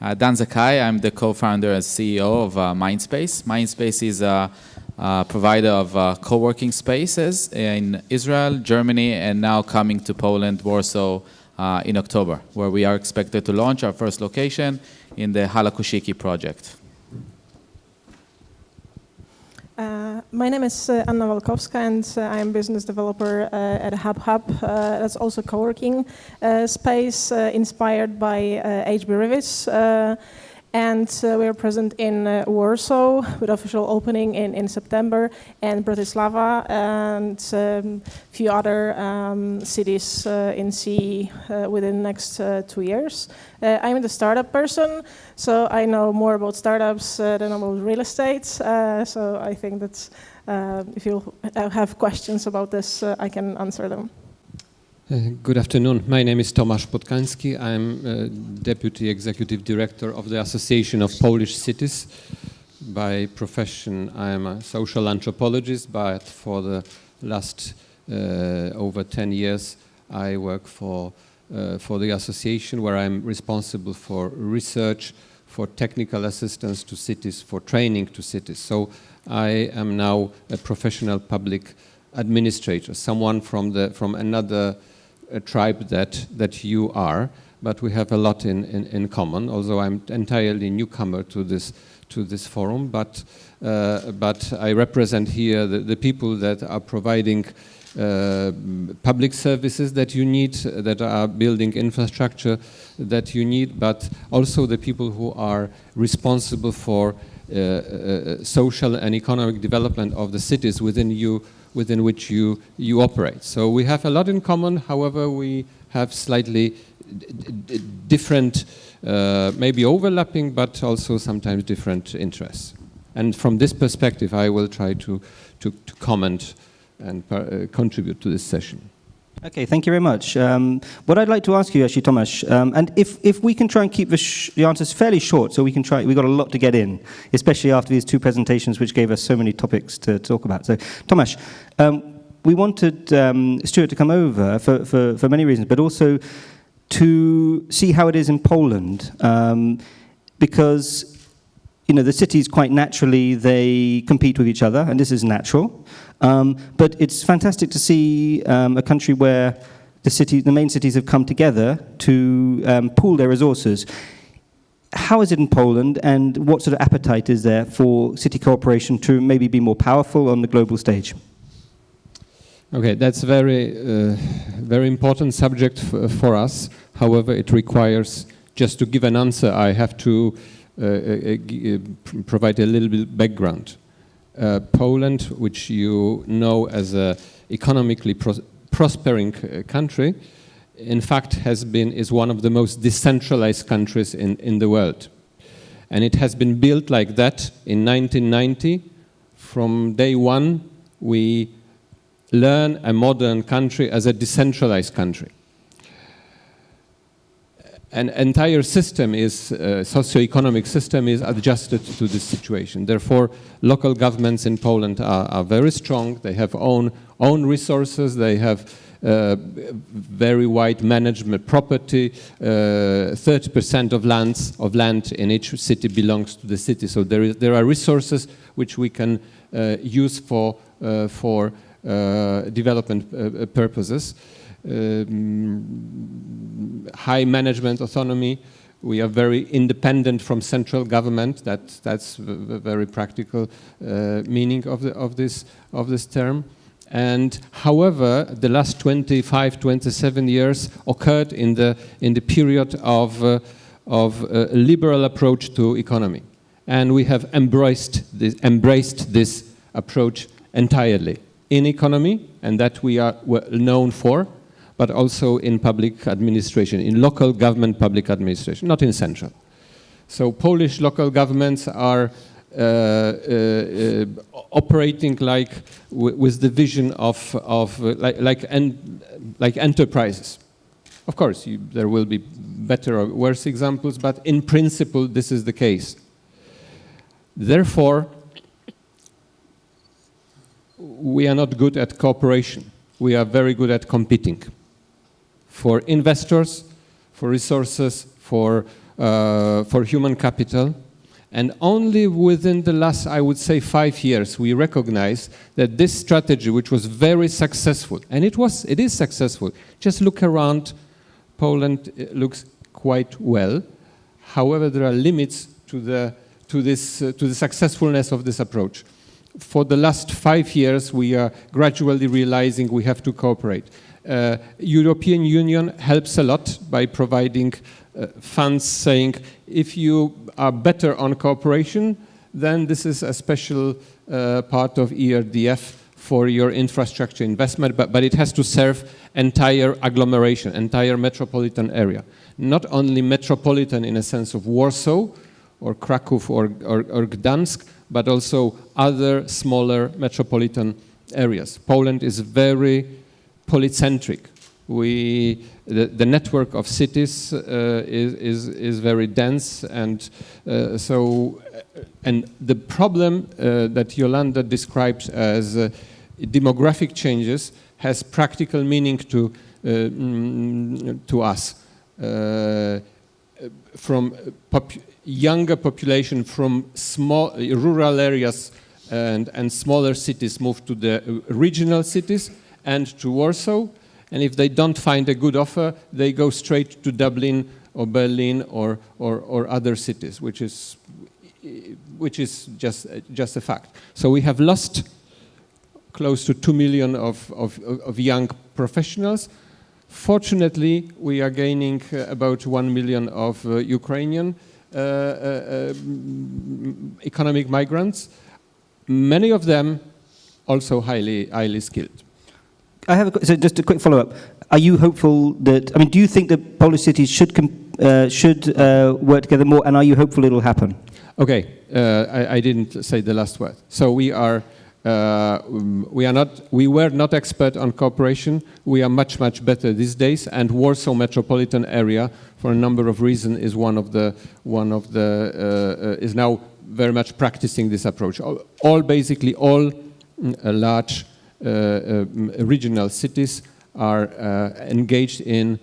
Dan Zakai, I'm the co-founder and CEO of MINDSPACE. MINDSPACE is a provider of co-working spaces in Israel, Germany, and now coming to Poland, Warsaw in October, where we are expected to launch our first location in the Halakushiki project. My name is Anna Walkowska, and I'm business developer at HUBHUB. That's also co-working space inspired by HB Revis. And we are present in Warsaw with official opening in September, and Bratislava, and a few other cities in CE within the next 2 years. I'm the startup person, so I know more about startups than about real estate. So I think that if you have questions about this, I can answer them. Good afternoon. My name is Tomasz Potkanski. I'm Deputy Executive Director of the Association of Polish Cities. By profession, I am a social anthropologist, but for the last over 10 years, I work for the association, where I'm responsible for research, for technical assistance to cities, for training to cities. So I am now a professional public administrator, someone from another tribe that you are, but we have a lot in common. Although I'm entirely newcomer to this forum, but I represent here the people that are providing public services that you need, that are building infrastructure that you need, but also the people who are responsible for social and economic development of the cities within which you operate. So we have a lot in common. However, we have slightly different, maybe overlapping, but also sometimes different interests. And from this perspective, I will try to comment and contribute to this session. Okay, thank you very much. What I'd like to ask you, actually, Tomasz, and if we can try and keep the answers fairly short, so we can try. We've got a lot to get in, especially after these two presentations, which gave us so many topics to talk about. So, Tomasz, we wanted Stuart to come over for many reasons, but also to see how it is in Poland, because the cities quite naturally, they compete with each other, and this is natural. But it's fantastic to see a country where the main cities have come together to pool their resources. How is it in Poland, and what sort of appetite is there for city cooperation to maybe be more powerful on the global stage? Okay, that's a very important subject for us. However, it requires, just to give an answer, I have to provide a little bit background. Poland, which you know as an economically prospering country, in fact is one of the most decentralized countries in the world. And it has been built like that in 1990. From day one, we learn a modern country as a decentralized country. An entire system socio-economic system is adjusted to this situation. Therefore, local governments in Poland are very strong. They have own resources. They have very wide management property. 30% of land in each city belongs to the city. So there are resources which we can use for development purposes. High management autonomy. We are very independent from central government. That's the very practical meaning of this term. And however, the last 25, 27 years occurred in the period of a liberal approach to economy, and we have embraced this approach entirely in economy, and that we are known for, but also in public administration, in local government public administration, not in central. So Polish local governments are operating with the vision of like enterprises. Of course, there will be better or worse examples, but in principle, this is the case. Therefore, we are not good at cooperation. We are very good at competing. For investors, for resources, for for human capital. And only within the last, I would say, 5 years, we recognize that this strategy, which was very successful, and it is successful. Just look around, Poland looks quite well. However, there are limits to the successfulness of this approach. For the last 5 years, we are gradually realizing we have to cooperate. European Union helps a lot by providing funds, saying if you are better on cooperation, then this is a special part of ERDF for your infrastructure investment, but it has to serve entire agglomeration, entire metropolitan area. Not only metropolitan in a sense of Warsaw or Kraków or Gdansk, but also other smaller metropolitan areas. Poland is very polycentric. The network of cities is very dense, and and the problem that Yolande described as demographic changes has practical meaning to us. From younger population from small rural areas and smaller cities move to the regional cities and to Warsaw. And if they don't find a good offer, they go straight to Dublin or Berlin or other cities, which is just a fact. So we have lost close to 2 million of young professionals. Fortunately, we are gaining about 1 million of Ukrainian economic migrants. Many of them also highly skilled. So just a quick follow-up. Are you hopeful that, do you think that Polish cities should work together more, and are you hopeful it'll happen? Okay, I didn't say the last word. So we were not expert on cooperation. We are much better these days, and Warsaw metropolitan area, for a number of reasons, is is now very much practicing this approach. Basically all large regional cities are engaged in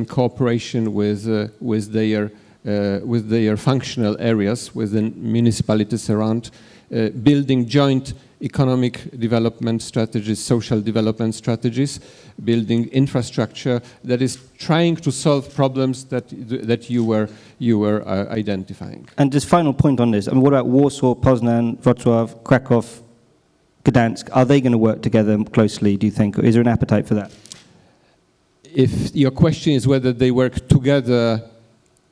cooperation with their functional areas, with the municipalities around, building joint economic development strategies, social development strategies, building infrastructure that is trying to solve problems that you were identifying. And just final point on this. What about Warsaw, Poznan, Wrocław, Kraków, Gdansk? Are they going to work together closely, do you think? Or is there an appetite for that? If your question is whether they work together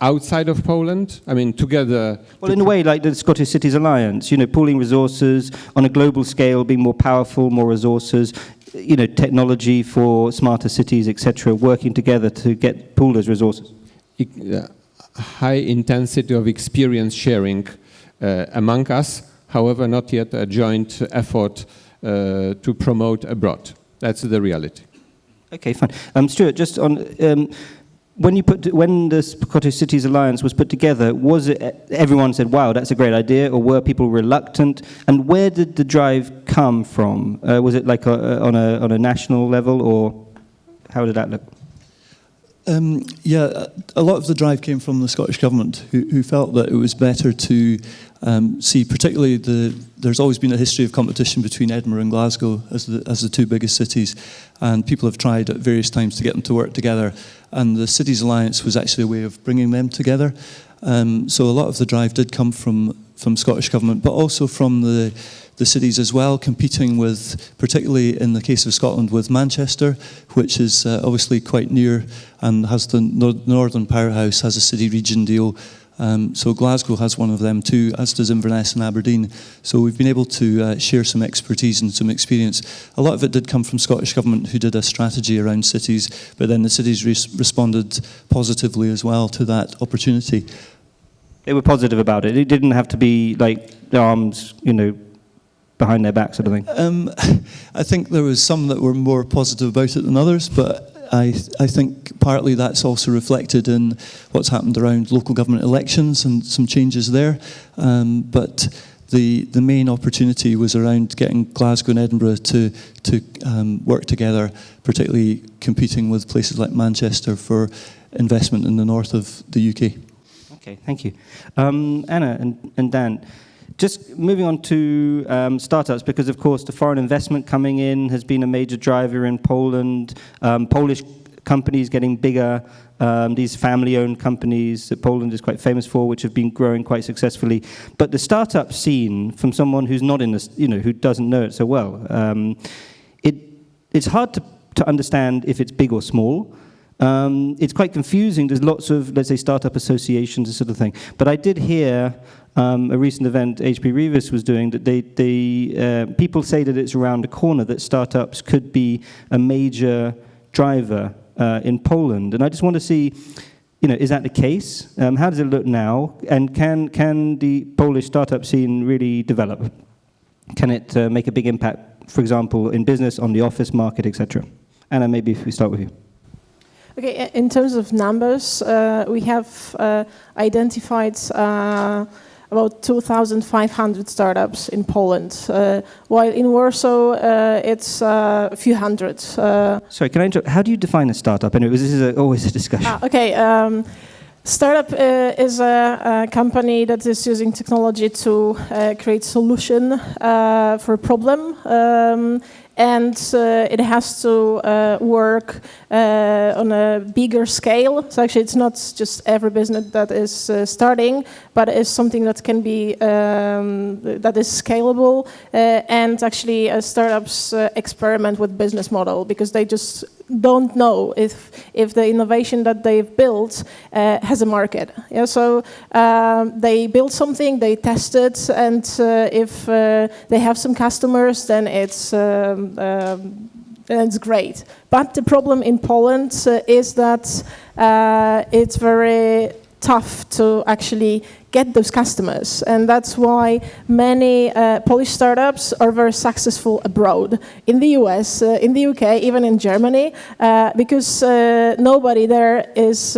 outside of Poland, together... Well, in a way, like the Scottish Cities Alliance, pooling resources on a global scale, being more powerful, more resources, technology for smarter cities, etc., working together to pool those resources. High intensity of experience sharing among us, however, not yet a joint effort to promote abroad. That's the reality. Okay, fine. Stuart, just on when the Scottish Cities Alliance was put together, was it everyone said, "Wow, that's a great idea," or were people reluctant? And where did the drive come from? Was it like on a national level, or how did that look? A lot of the drive came from the Scottish Government, who felt that it was better to see, particularly there's always been a history of competition between Edinburgh and Glasgow as the two biggest cities, and people have tried at various times to get them to work together, and the Cities Alliance was actually a way of bringing them together. So a lot of the drive did come from Scottish Government, but also from the cities as well, competing with, particularly in the case of Scotland, with Manchester, which is obviously quite near and has the Northern Powerhouse, has a city region deal. So Glasgow has one of them too, as does Inverness and Aberdeen. So we've been able to share some expertise and some experience. A lot of it did come from Scottish Government, who did a strategy around cities, but then the cities responded positively as well to that opportunity. They were positive about it. It didn't have to be like arms, behind their back sort of thing. I think there was some that were more positive about it than others, but I think partly that's also reflected in what's happened around local government elections and some changes there. But the main opportunity was around getting Glasgow and Edinburgh to work together, particularly competing with places like Manchester for investment in the north of the UK. Okay, thank you. Anna and Dan, just moving on to startups, because of course the foreign investment coming in has been a major driver in Poland. Polish companies getting bigger, these family-owned companies that Poland is quite famous for, which have been growing quite successfully. But the startup scene, from someone who's not in this, who doesn't know it so well, it's hard to understand if it's big or small. It's quite confusing. There's lots of, let's say, startup associations, this sort of thing. But I did hear a recent event HP Revis was doing that people say that it's around the corner, that startups could be a major driver in Poland. And I just want to see, is that the case? How does it look now? And can the Polish startup scene really develop? Can it make a big impact, for example, in business, on the office market, etc.? Anna, maybe if we start with you. Okay, in terms of numbers, we have identified about 2,500 startups in Poland, while in Warsaw it's a few hundred. Sorry, can I interrupt? How do you define a startup? Anyway, this is always a discussion. Startup is a company that is using technology to create solution for a problem. And it has to work on a bigger scale. So actually, it's not just every business that is starting, but it's something that can be that is scalable. And actually, startups experiment with business model because they just don't know if the innovation that they've built has a market. Yeah, so they build something, they test it, and if they have some customers, then it's great. But the problem in Poland is that it's very tough to actually get those customers, and that's why many Polish startups are very successful abroad, in the US, in the UK, even in Germany, because nobody there is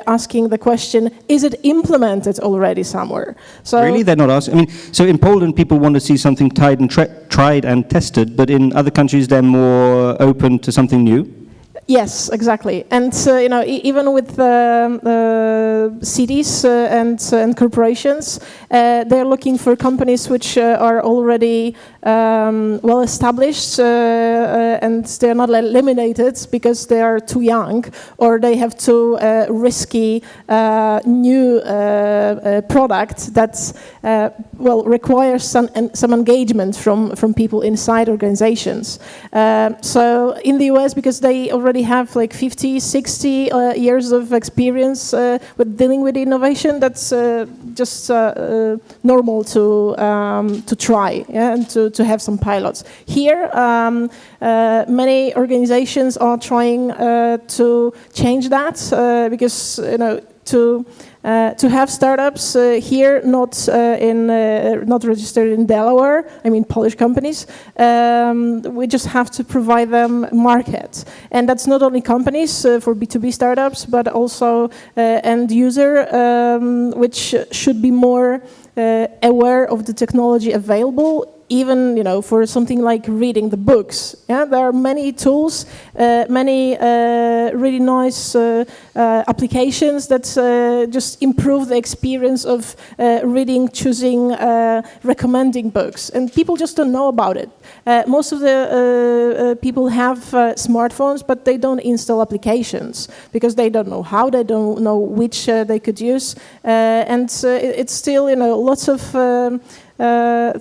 asking the question, is it implemented already somewhere? So really? They're not asking? I mean, so in Poland people want to see something tried and tested, but in other countries they're more open to something new? Yes, exactly. And even with cities and corporations, they're looking for companies which are already well established, and they're not eliminated because they are too young or they have too risky new product that requires some engagement from people inside organizations. So in the US, because they already have like 50, 60 years of experience with dealing with innovation, that's just normal to try, yeah, and to have some pilots. Here, many organizations are trying to change that because to have startups here not registered in Delaware, I mean Polish companies, we just have to provide them market. And that's not only companies for B2B startups, but also end user, which should be more aware of the technology available, even for something like reading the books. Yeah, there are many tools, many really nice applications that just improve the experience of reading, choosing, recommending books, and people just don't know about it. Most of the people have smartphones, but they don't install applications because they don't know how, they don't know which they could use, and it's still lots of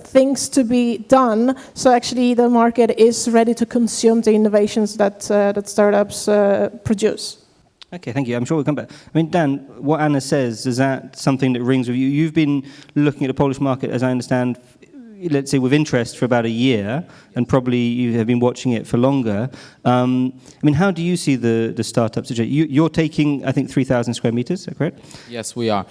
things to be done. So actually the market is ready to consume the innovations that startups produce. Okay, thank you. I'm sure we'll come back. I mean, Dan, what Anna says, is that something that rings with you? You've been looking at the Polish market, as I understand, let's say with interest for about a year, and probably you have been watching it for longer. I mean, how do you see the startup situation? You're taking, I think, 3,000 square meters, is that correct? Yes, we are.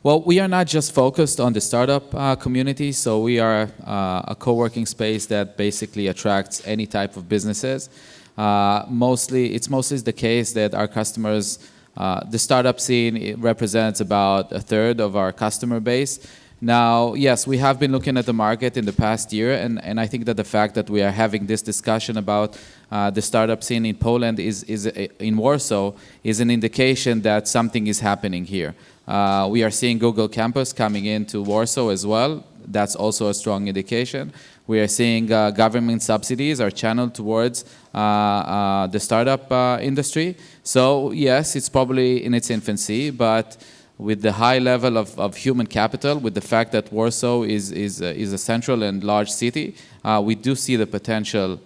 Well, we are not just focused on the startup community, so we are a co-working space that basically attracts any type of businesses. It's mostly the case that our customers, the startup scene represents about a third of our customer base. Now, yes, we have been looking at the market in the past year, and I think that the fact that we are having this discussion about the startup scene in Poland in Warsaw is an indication that something is happening here. We are seeing Google Campus coming into Warsaw as well. That's also a strong indication. We are seeing government subsidies are channeled towards the startup industry. So yes, it's probably in its infancy, but with the high level of human capital, with the fact that Warsaw is a central and large city, we do see the potential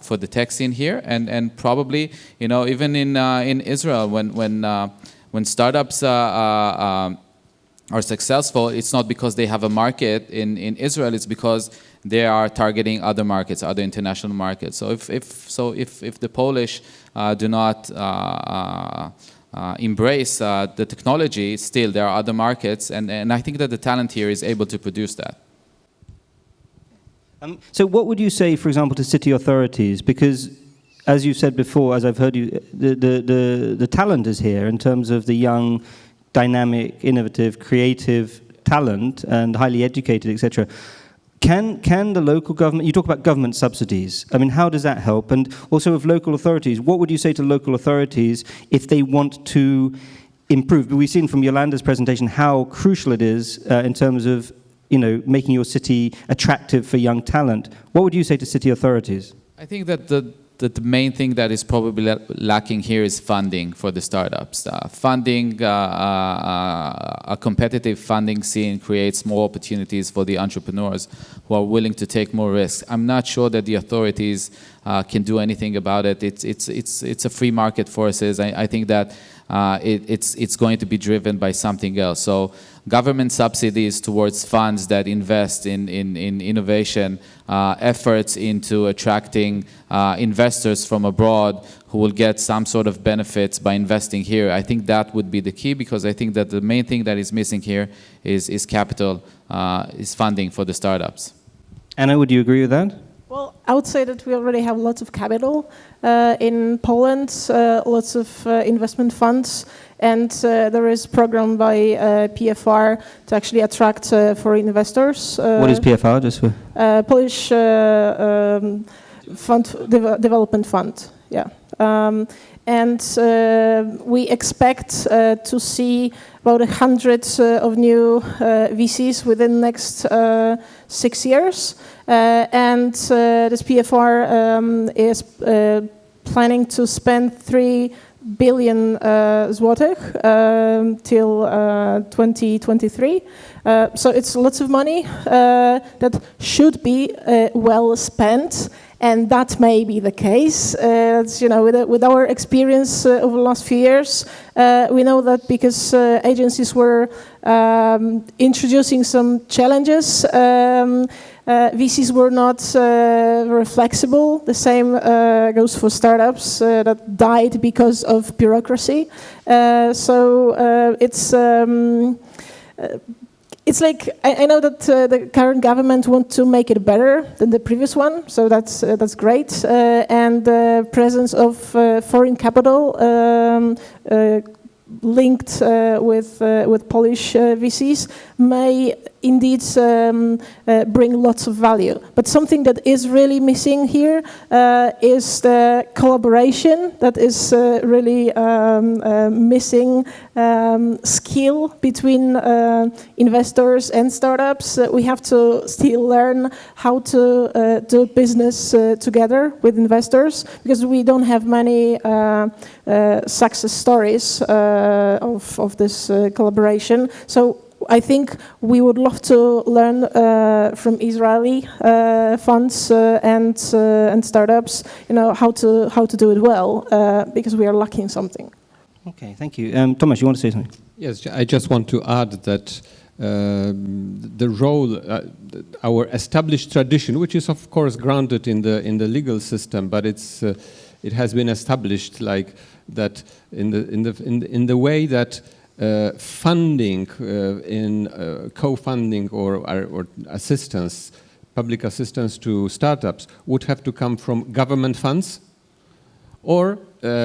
for the tech scene here, and probably, you know, even in Israel, when startups are successful, it's not because they have a market in Israel, it's because they are targeting other markets, other international markets. So if the Polish do not embrace the technology, still there are other markets, and I think that the talent here is able to produce that. So what would you say, for example, to city authorities? Because as you said before, as I've heard you, the talent is here in terms of the young, dynamic, innovative, creative talent and highly educated, etc. Can the local government, you talk about government subsidies, I mean, how does that help? And also with local authorities, what would you say to local authorities if they want to improve? We've seen from Yolanda's presentation how crucial it is in terms of, you know, making your city attractive for young talent. What would you say to city authorities? I think that the main thing that is probably lacking here is funding for the startups. A competitive funding scene creates more opportunities for the entrepreneurs who are willing to take more risks. I'm not sure that the authorities can do anything about it. It's a free market forces. I think that it's going to be driven by something else. So government subsidies towards funds that invest in innovation, efforts into attracting investors from abroad who will get some sort of benefits by investing here. I think that would be the key, because I think that the main thing that is missing here is capital, is funding for the startups. Anna, would you agree with that? Well, I would say that we already have lots of capital in Poland, lots of investment funds, and there is a program by PFR to actually attract foreign investors. What is PFR? Just for Polish Development Fund, yeah. And we expect to see about 100 of new VCs within the next 6 years. And this PFR is planning to spend 3 billion złotych till 2023. So it's lots of money that should be well spent. And that may be the case. You know, with our experience over the last few years, we know that because agencies were introducing some challenges, VCs were not very flexible. The same goes for startups that died because of bureaucracy. So it's like, I know that the current government wants to make it better than the previous one, so that's great. And the presence of foreign capital linked with Polish VCs may indeed bring lots of value. But something that is really missing here is the collaboration that is really missing skill between investors and startups. We have to still learn how to do business together with investors, because we don't have many success stories of this collaboration. So I think we would love to learn from Israeli funds and startups, you know, how to do it well, because we are lacking something. Okay, thank you. Tomasz, you want to say something? Yes, I just want to add that the role, our established tradition, which is of course grounded in the legal system, but it has been established like that in the way that funding in co-funding or assistance, public assistance to startups would have to come from government funds, or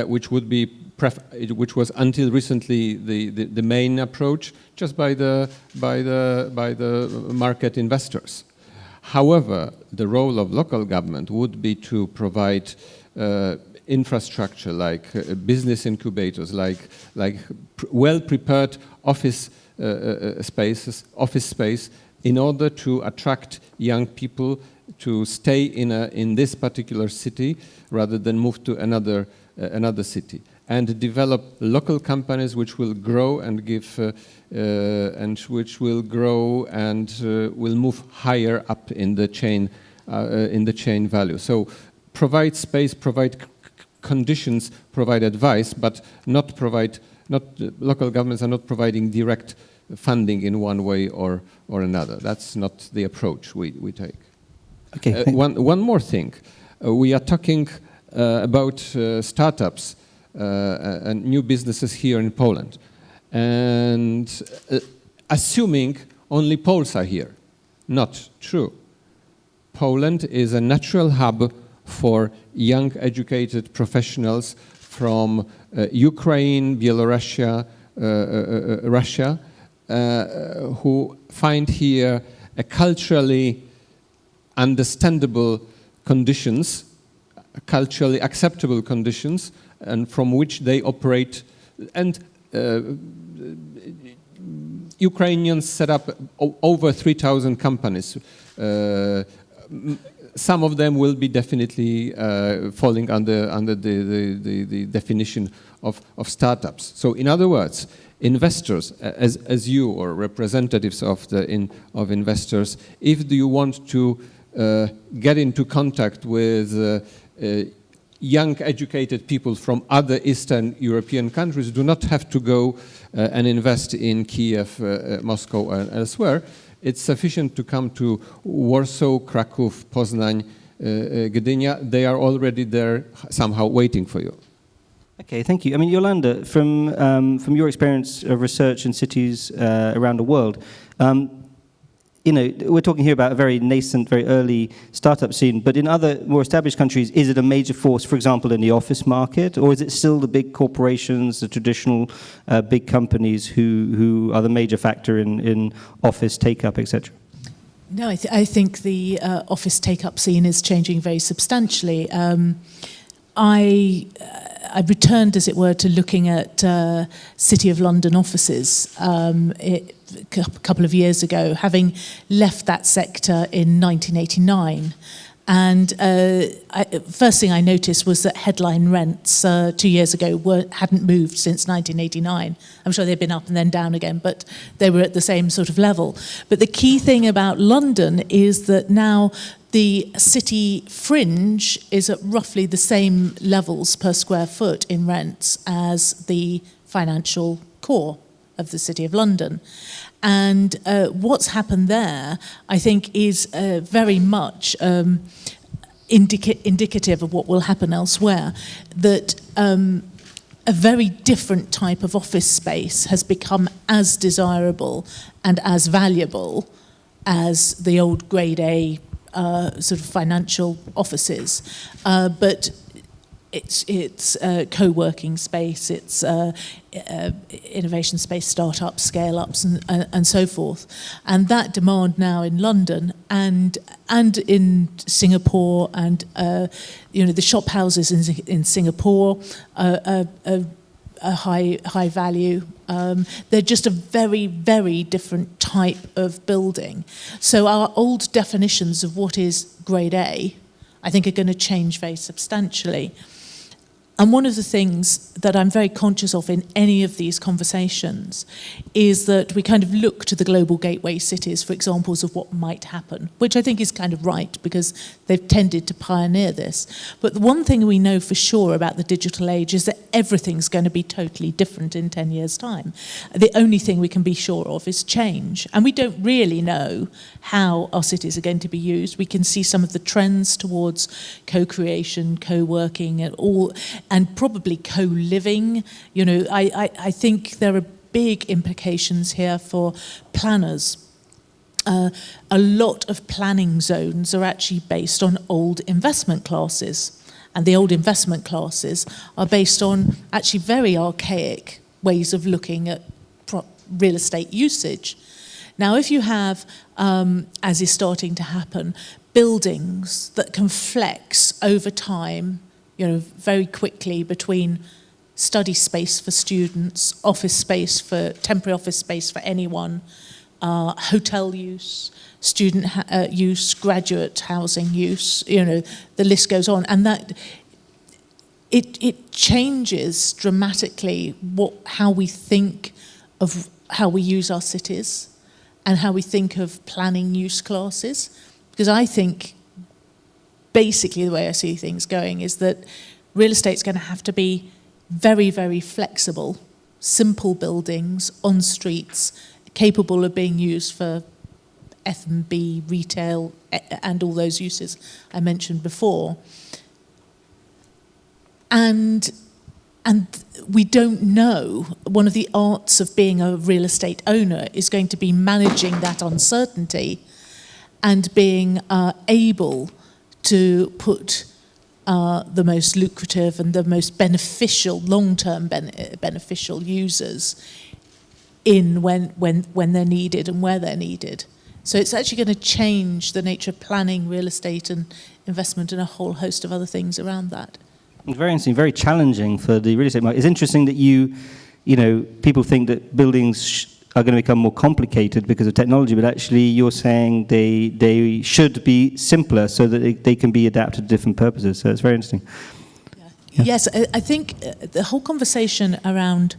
which was until recently the main approach, just by the market investors. However, the role of local government would be to provide infrastructure, like business incubators, like well-prepared office space, in order to attract young people to stay in this particular city rather than move to another city, and develop local companies which will grow and give will move higher up in the chain value. So provide space, provide conditions, provide advice, but local governments are not providing direct funding in one way or another. That's not the approach we take. Okay. One more thing. We are talking about startups and new businesses here in Poland. And assuming only Poles are here. Not true. Poland is a natural hub for young educated professionals from Ukraine, Belarus, Russia, who find here a culturally understandable conditions, culturally acceptable conditions, and from which they operate. And Ukrainians set up over 3,000 companies. Some of them will be definitely falling under the definition of startups. So in other words, investors, as you or representatives of investors, if you want to get into contact with young educated people from other Eastern European countries, do not have to go and invest in Kiev, Moscow, and elsewhere. It's sufficient to come to Warsaw, Kraków, Poznań, Gdynia. They are already there, somehow waiting for you. Okay, thank you. I mean, Yolande, from your experience of research in cities around the world, we're talking here about a very nascent, very early startup scene, but in other more established countries, is it a major force, for example, in the office market, or is it still the big corporations, the traditional big companies who are the major factor in office take-up, etc.? No, I think the office take-up scene is changing very substantially. I returned, as it were, to looking at City of London offices a couple of years ago, having left that sector in 1989. And first thing I noticed was that headline rents 2 years ago hadn't moved since 1989. I'm sure they've been up and then down again, but they were at the same sort of level. But the key thing about London is that now the city fringe is at roughly the same levels per square foot in rents as the financial core of the City of London. And what's happened there, I think, is very much indicative of what will happen elsewhere, that a very different type of office space has become as desirable and as valuable as the old grade A sort of financial offices, but it's co-working space, it's innovation space, startups, scale-ups, and so forth. And that demand now in London and in Singapore, and the shop houses in Singapore are high value. They're just a very, very different type of building. So our old definitions of what is grade A, I think, are going to change very substantially. And one of the things that I'm very conscious of in any of these conversations is that we kind of look to the global gateway cities for examples of what might happen, which I think is kind of right because they've tended to pioneer this. But the one thing we know for sure about the digital age is that everything's going to be totally different in 10 years' time. The only thing we can be sure of is change. And we don't really know how our cities are going to be used. We can see some of the trends towards co-creation, co-working, and probably co-living. I think there are big implications here for planners. A lot of planning zones are actually based on old investment classes. And the old investment classes are based on actually very archaic ways of looking at real estate usage. Now, if you have, as is starting to happen, buildings that can flex over time very quickly between study space for students, office space for temporary office space for anyone, hotel use, student use, graduate housing use. The list goes on, and that it changes dramatically how we think of how we use our cities and how we think of planning use classes. Because I think basically the way I see things going is that real estate's going to have to be very, very flexible, simple buildings on streets, capable of being used for F&B, retail, and all those uses I mentioned before. And we don't know, one of the arts of being a real estate owner is going to be managing that uncertainty and being able to put the most lucrative and the most beneficial, long-term beneficial users in when they're needed and where they're needed. So it's actually going to change the nature of planning, real estate and investment and a whole host of other things around that. It's very interesting, very challenging for the real estate market. It's interesting that people think that buildings are going to become more complicated because of technology, but actually you're saying they should be simpler so that they can be adapted to different purposes. So it's very interesting. Yeah. Yes, I think the whole conversation around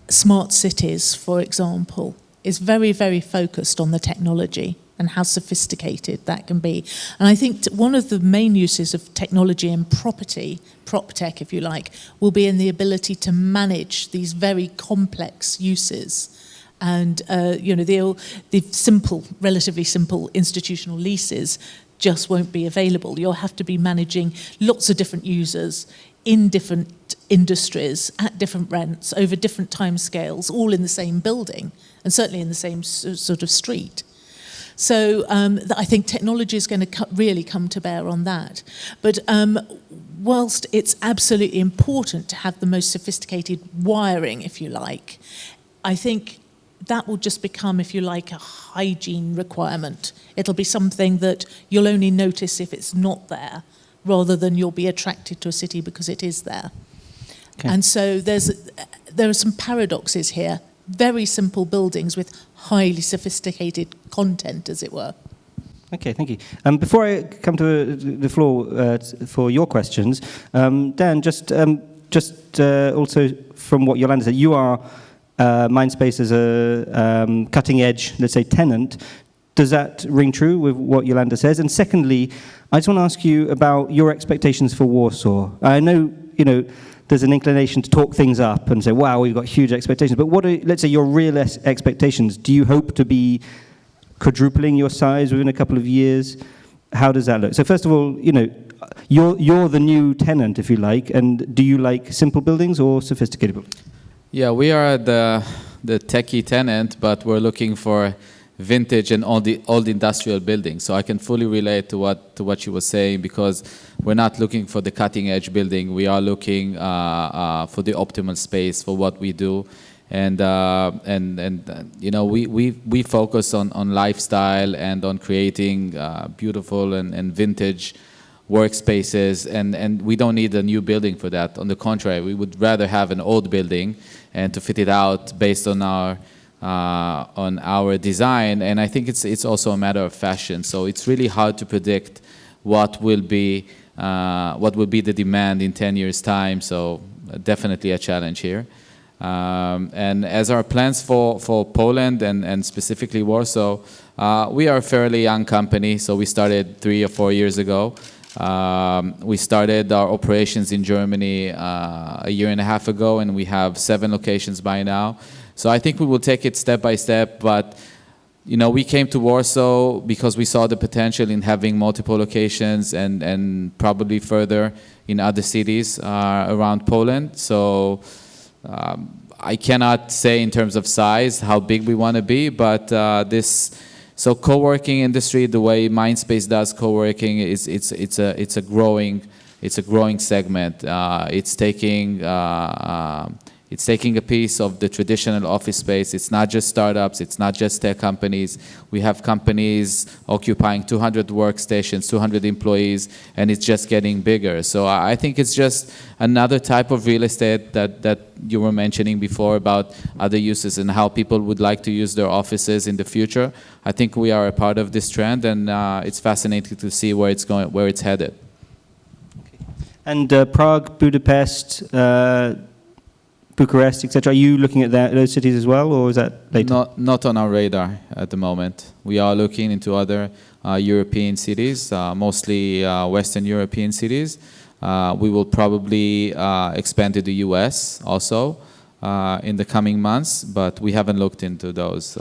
smart cities, for example, is very, very focused on the technology and how sophisticated that can be. And I think one of the main uses of technology in property, prop tech if you like, will be in the ability to manage these very complex uses. And the simple, relatively simple institutional leases just won't be available. You'll have to be managing lots of different users in different industries at different rents over different timescales, all in the same building and certainly in the same sort of street. So I think technology is going to really come to bear on that. But whilst it's absolutely important to have the most sophisticated wiring, if you like, I think that will just become, if you like, a hygiene requirement. It'll be something that you'll only notice if it's not there, rather than you'll be attracted to a city because it is there. Okay. And so there are some paradoxes here. Very simple buildings with highly sophisticated content, as it were. Okay, thank you. Before I come to the floor for your questions, Dan, just also from what Yolande said, you are MINDSPACE as a cutting-edge, let's say, tenant. Does that ring true with what Yolande says? And secondly, I just want to ask you about your expectations for Warsaw. I know, there's an inclination to talk things up and say, wow, we've got huge expectations. But what are, let's say, your real expectations? Do you hope to be quadrupling your size within a couple of years? How does that look? So first of all, you're the new tenant, if you like, and do you like simple buildings or sophisticated buildings? Yeah, we are the techie tenant, but we're looking for vintage and old industrial buildings. So I can fully relate to what you were saying, because we're not looking for the cutting edge building. We are looking for the optimal space for what we do, and we focus on lifestyle and on creating beautiful and vintage workspaces, and we don't need a new building for that. On the contrary, we would rather have an old building and to fit it out based on our design. And I think it's also a matter of fashion. So it's really hard to predict what will be the demand in 10 years' time. So definitely a challenge here. And as our plans for Poland and specifically Warsaw, we are a fairly young company. So we started 3 or 4 years ago. We started our operations in Germany a year and a half ago, and we have 7 locations by now. So I think we will take it step by step, but we came to Warsaw because we saw the potential in having multiple locations and probably further in other cities around Poland. So I cannot say in terms of size how big we want to be, but so co-working industry, the way MINDSPACE does co-working, it's a growing segment. It's taking It's taking a piece of the traditional office space. It's not just startups. It's not just tech companies. We have companies occupying 200 workstations, 200 employees, and it's just getting bigger. So I think it's just another type of real estate that you were mentioning before about other uses and how people would like to use their offices in the future. I think we are a part of this trend, and it's fascinating to see where it's going, where it's headed. And Prague, Budapest, Bucharest, etc. Are you looking at those cities as well, or is that later? Not on our radar at the moment. We are looking into other European cities, mostly Western European cities. We will probably expand to the US also in the coming months, but we haven't looked into those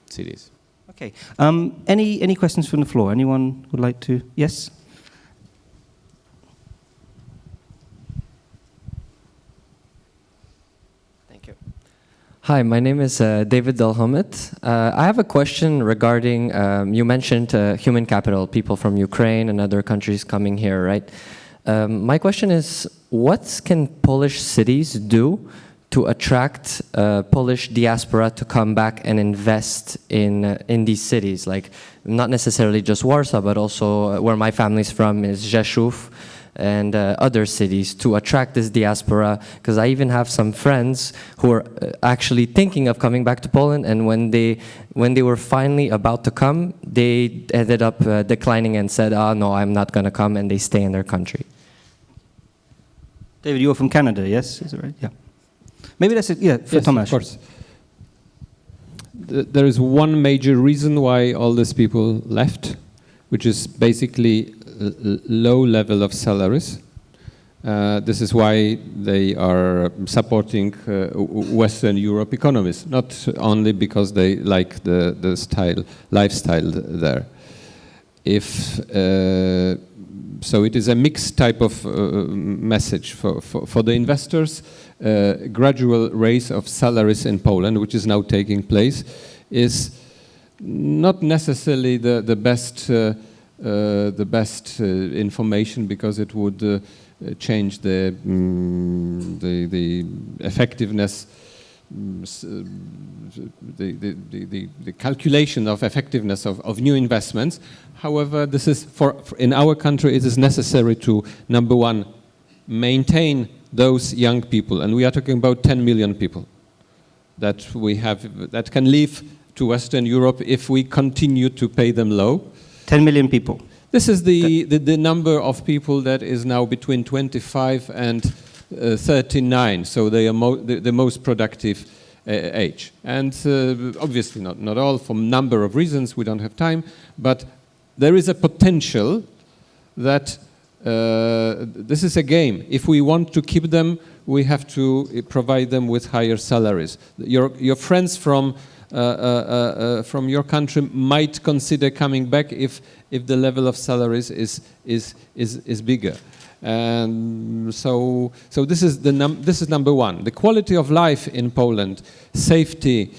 cities. Okay. Any questions from the floor? Anyone would like to? Yes? Hi, my name is David Delhamit. I have a question regarding, you mentioned human capital, people from Ukraine and other countries coming here, right? My question is, what can Polish cities do to attract Polish diaspora to come back and invest in these cities? Like, not necessarily just Warsaw, but also where my family's from is Rzeszów, and other cities, to attract this diaspora, because I even have some friends who are actually thinking of coming back to Poland, and when they were finally about to come, they ended up declining and said, "Oh no, I'm not going to come," and they stay in their country. David, you're from Canada, yes? Is it right? Yeah. Maybe that's it. Yeah, for Yes, Tomasz. of course. There is one major reason why all these people left, which is basically low level of salaries. This is why they are supporting Western Europe economies, not only because they like the lifestyle there. So it is a mixed type of message for the investors. Gradual raise of salaries in Poland, which is now taking place, is not necessarily the best information, because it would change the effectiveness, the calculation of effectiveness of new investments. However, this is in our country, it is necessary to, number one, maintain those young people, and we are talking about 10 million people that we have that can leave to Western Europe if we continue to pay them low. 10 million people. This is the number of people that is now between 25 and 39, so they are the most productive age. And obviously not all, for a number of reasons, we don't have time, but there is a potential that this is a game. If we want to keep them, we have to provide them with higher salaries. Your friends from your country might consider coming back if the level of salaries is bigger, and so this is number one. The quality of life in Poland, safety,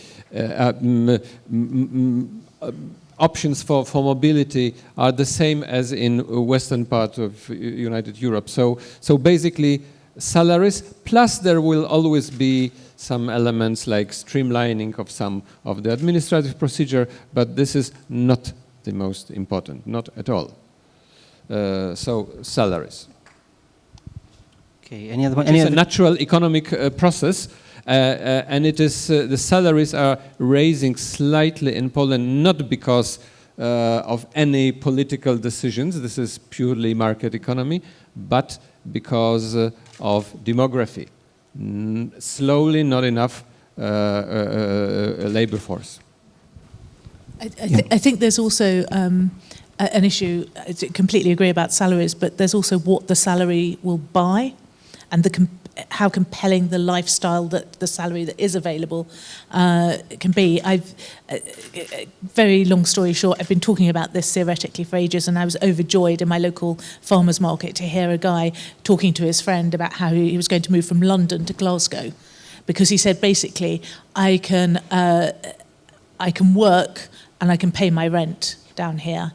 options for mobility are the same as in western part of United Europe. So basically salaries, plus there will always be some elements like streamlining of some of the administrative procedure, but this is not the most important, not at all. So salaries. Okay, any other? It's a natural economic process, and it is the salaries are raising slightly in Poland, not because of any political decisions. This is purely market economy, but because of demography. Slowly, not enough labor force. I think there's also an issue. I completely agree about salaries, but there's also what the salary will buy, and how compelling the lifestyle that the salary that is available can be. Very long story short, I've been talking about this theoretically for ages, and I was overjoyed in my local farmers market to hear a guy talking to his friend about how he was going to move from London to Glasgow, because he said basically, I can work and I can pay my rent down here.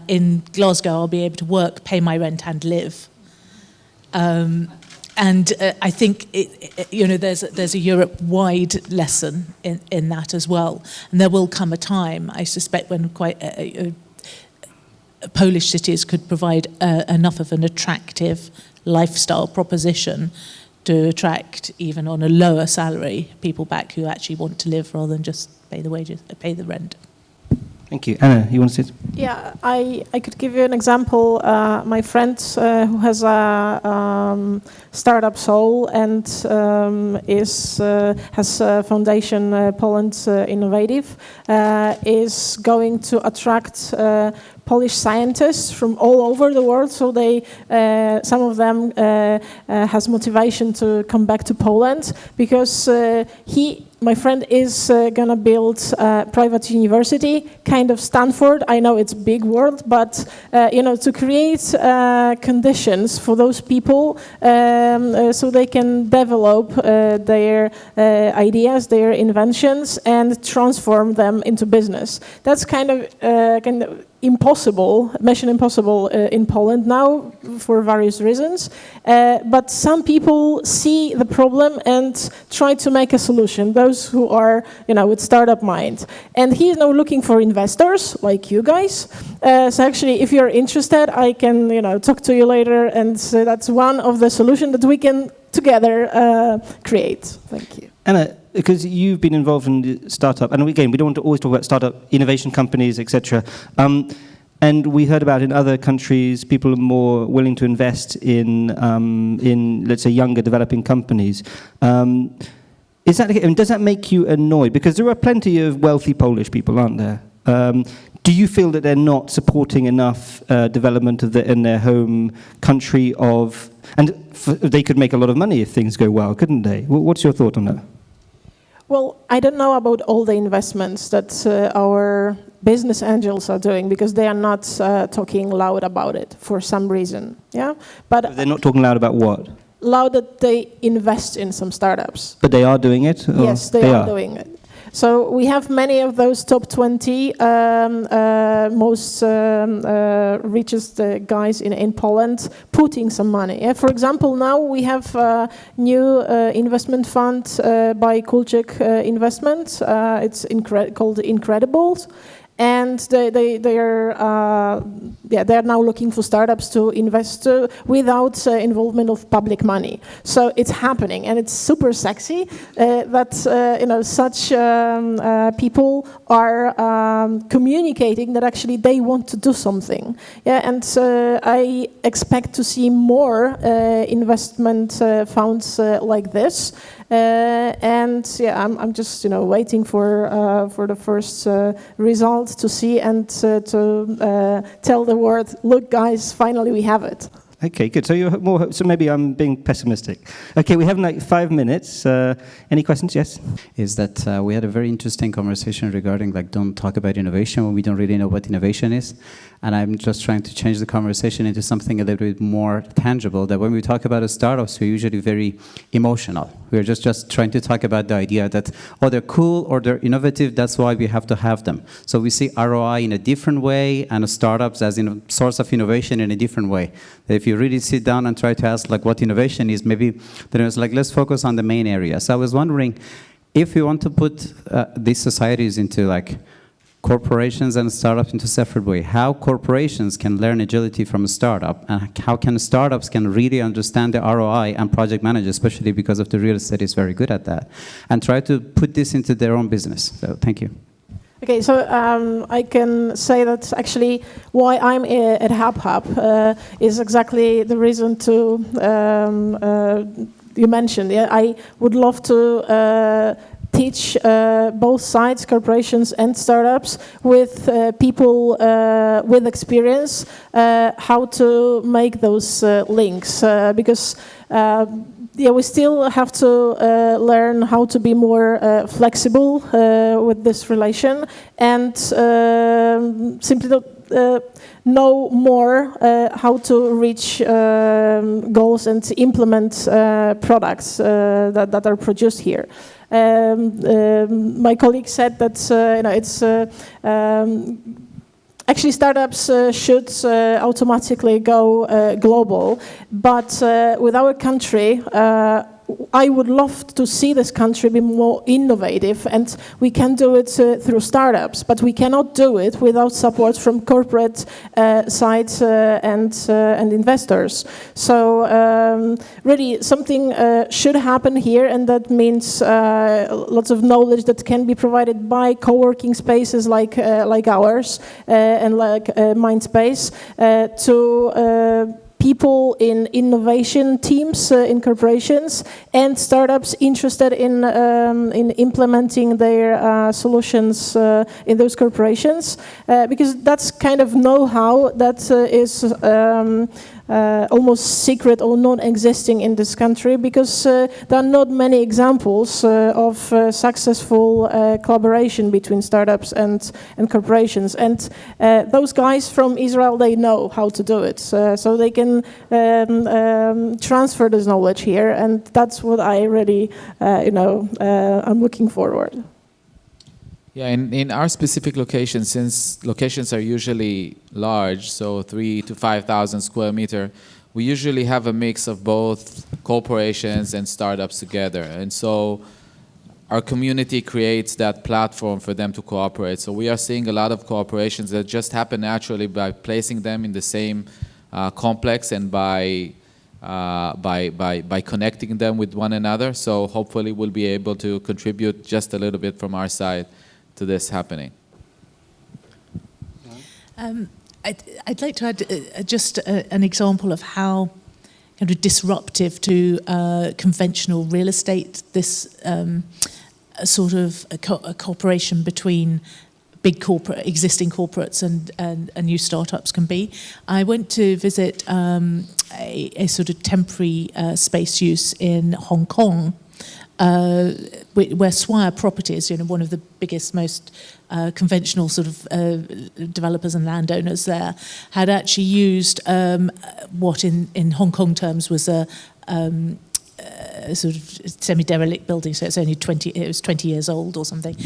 In Glasgow, I'll be able to work, pay my rent, and live. I think there's a Europe-wide lesson in that as well. And there will come a time, I suspect, when Polish cities could provide enough of an attractive lifestyle proposition to attract, even on a lower salary, people back who actually want to live rather than just pay the wages, pay the rent. Thank you. Anna, you want to say it? Yeah, I could give you an example. My friend who has a startup soul and has a foundation Poland Innovative, is going to attract Polish scientists from all over the world. So they, some of them has motivation to come back to Poland because my friend is going to build a private university, kind of Stanford. I know it's a big word, but to create conditions for those people so they can develop their ideas, their inventions, and transform them into business. That's kind of impossible, mission impossible in Poland now for various reasons. But some people see the problem and try to make a solution. Those who are, with startup mind. And he's now looking for investors like you guys. So actually, if you're interested, I can, talk to you later. And so that's one of the solutions that we can together create. Thank you. Anna, because you've been involved in the startup, and again, we don't want to always talk about startup innovation companies, etc. And we heard about in other countries, people are more willing to invest in let's say, younger developing companies. Is that, and does that make you annoyed? Because there are plenty of wealthy Polish people, aren't there? Do you feel that they're not supporting enough development in their home country and they could make a lot of money if things go well, couldn't they? What's your thought on that? Well, I don't know about all the investments that our business angels are doing because they are not talking loud about it for some reason. Yeah, but they're not talking loud about what? Loud that they invest in some startups. But they are doing it? Yes, they are doing it. So we have many of those top 20 most richest guys in Poland putting some money. Yeah, for example, now we have a new investment fund by Kulczyk Investment. It's called Incredibles. And they are now looking for startups to invest without involvement of public money. So it's happening, and it's super sexy that such people are communicating that actually they want to do something. Yeah, and I expect to see more investment funds like this. And yeah, I'm just waiting for the first results to see and to tell the world, look, guys, finally we have it. Okay, good. So you're more. So maybe I'm being pessimistic. Okay, we have like 5 minutes. Any questions? Yes. Is that we had a very interesting conversation regarding don't talk about innovation when we don't really know what innovation is, and I'm just trying to change the conversation into something a little bit more tangible. That when we talk about startups, we're usually very emotional. We're just trying to talk about the idea that they're cool or they're innovative. That's why we have to have them. So we see ROI in a different way, and startups as a source of innovation in a different way. If you really sit down and try to ask what innovation is, maybe then it's let's focus on the main area. So I was wondering if we want to put these societies into corporations and startups into a separate way, how corporations can learn agility from a startup, and how can startups can really understand the ROI and project manage, especially because of the real estate is very good at that, and try to put this into their own business. So thank you. Okay, so I can say that actually why I'm at HUBHUB is exactly the reason to you mentioned. Yeah, I would love to teach both sides, corporations and startups, with people with experience, how to make those links, because we still have to learn how to be more flexible with this relation, and simply know more how to reach goals and implement products that are produced here. My colleague said that it's Actually, startups should automatically go global, but with our country, I would love to see this country be more innovative, and we can do it through startups, but we cannot do it without support from corporate sides and investors. So really something should happen here, and that means lots of knowledge that can be provided by co-working spaces like ours and like MINDSPACE to people in innovation teams in corporations and startups interested in implementing their solutions in those corporations, because that's kind of know-how that is almost secret or non-existing in this country, because there are not many examples of successful collaboration between startups and corporations. And those guys from Israel, they know how to do it. So they can transfer this knowledge here, and that's what I really, I'm looking forward. Yeah, in our specific locations, since locations are usually large, so 3,000 to 5,000 square meter, we usually have a mix of both corporations and startups together. And so our community creates that platform for them to cooperate. So we are seeing a lot of cooperations that just happen naturally by placing them in the same complex and by connecting them with one another. So hopefully we'll be able to contribute just a little bit from our side to this happening. I'd like to add just an example of how kind of disruptive to conventional real estate this sort of a cooperation between big existing corporates and new startups can be. I went to visit a sort of temporary space use in Hong Kong, where Swire Properties, one of the biggest, most conventional sort of developers and landowners there, had actually used what in Hong Kong terms was a sort of semi-derelict building, so it's only 20 years old or something.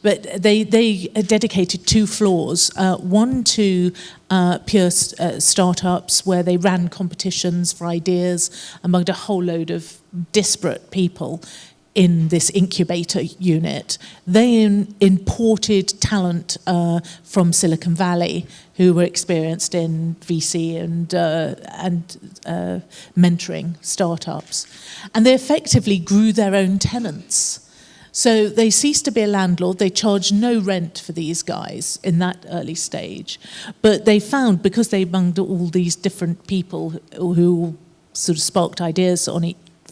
But they dedicated 2 floors, one to pure startups, where they ran competitions for ideas among a whole load of disparate people in this incubator unit. They imported talent from Silicon Valley who were experienced in VC and mentoring startups. And they effectively grew their own tenants. So they ceased to be a landlord. They charged no rent for these guys in that early stage. But they found, because they among all these different people who sort of sparked ideas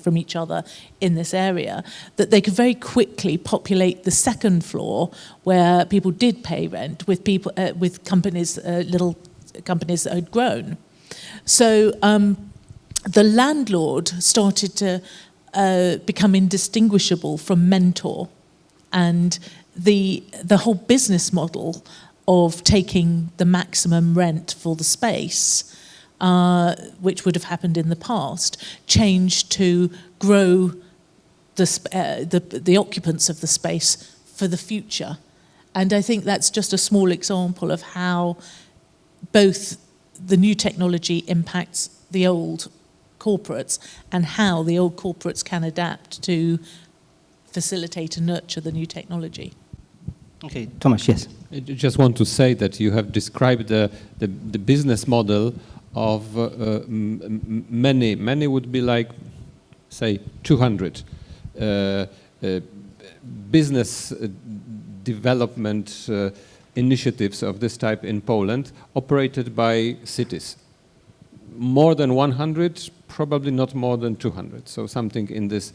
from each other in this area, that they could very quickly populate the second floor where people did pay rent with people with companies, little companies that had grown. So the landlord started to become indistinguishable from mentor, and the whole business model of taking the maximum rent for the space, which would have happened in the past, changed to grow the occupants of the space for the future. And I think that's just a small example of how both the new technology impacts the old corporates and how the old corporates can adapt to facilitate and nurture the new technology. Okay, Tomasz, yes. I just want to say that you have described the business model of many would be like, say, 200 business development initiatives of this type in Poland, operated by cities. More than 100, probably not more than 200. So something in this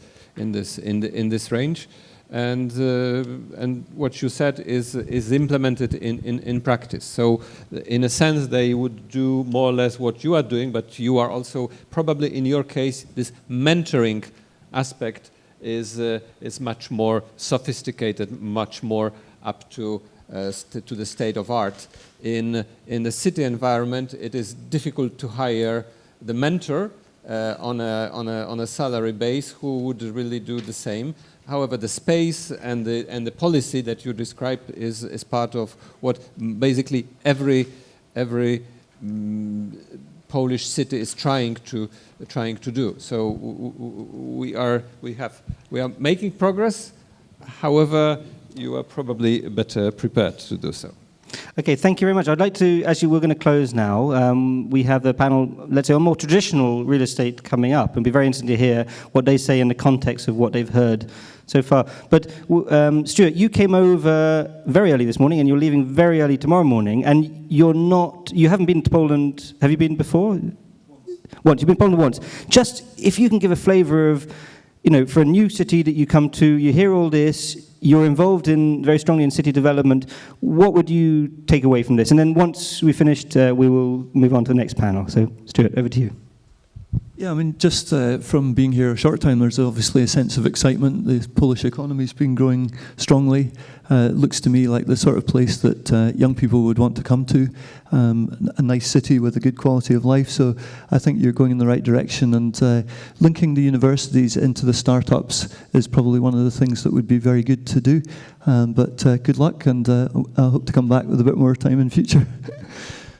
range. And what you said is implemented in practice. So in a sense, they would do more or less what you are doing, but you are also probably, in your case, this mentoring aspect is much more sophisticated, much more up to the state of art. In the city environment, it is difficult to hire the mentor on a salary base who would really do the same. however, the space and the policy that you describe is part of what basically every Polish city is trying to do. So we are making progress. However, you are probably better prepared to do so. Okay, thank you very much. I'd like to, actually, we're going to close now. We have a panel, let's say, on more traditional real estate coming up, and be very interesting to hear what they say in the context of what they've heard so far. But Stuart, you came over very early this morning, and you're leaving very early tomorrow morning, and you haven't been to Poland. Have you been before? Once. You've been to Poland once. Just if you can give a flavour of, for a new city that you come to, you hear all this, you're involved very strongly in city development. What would you take away from this? And then once we've finished, we will move on to the next panel. So, Stuart, over to you. Yeah, I mean, just from being here a short time, there's obviously a sense of excitement. The Polish economy's been growing strongly. It looks to me like the sort of place that young people would want to come to, a nice city with a good quality of life. So I think you're going in the right direction, and linking the universities into the startups is probably one of the things that would be very good to do. But good luck, and I hope to come back with a bit more time in future.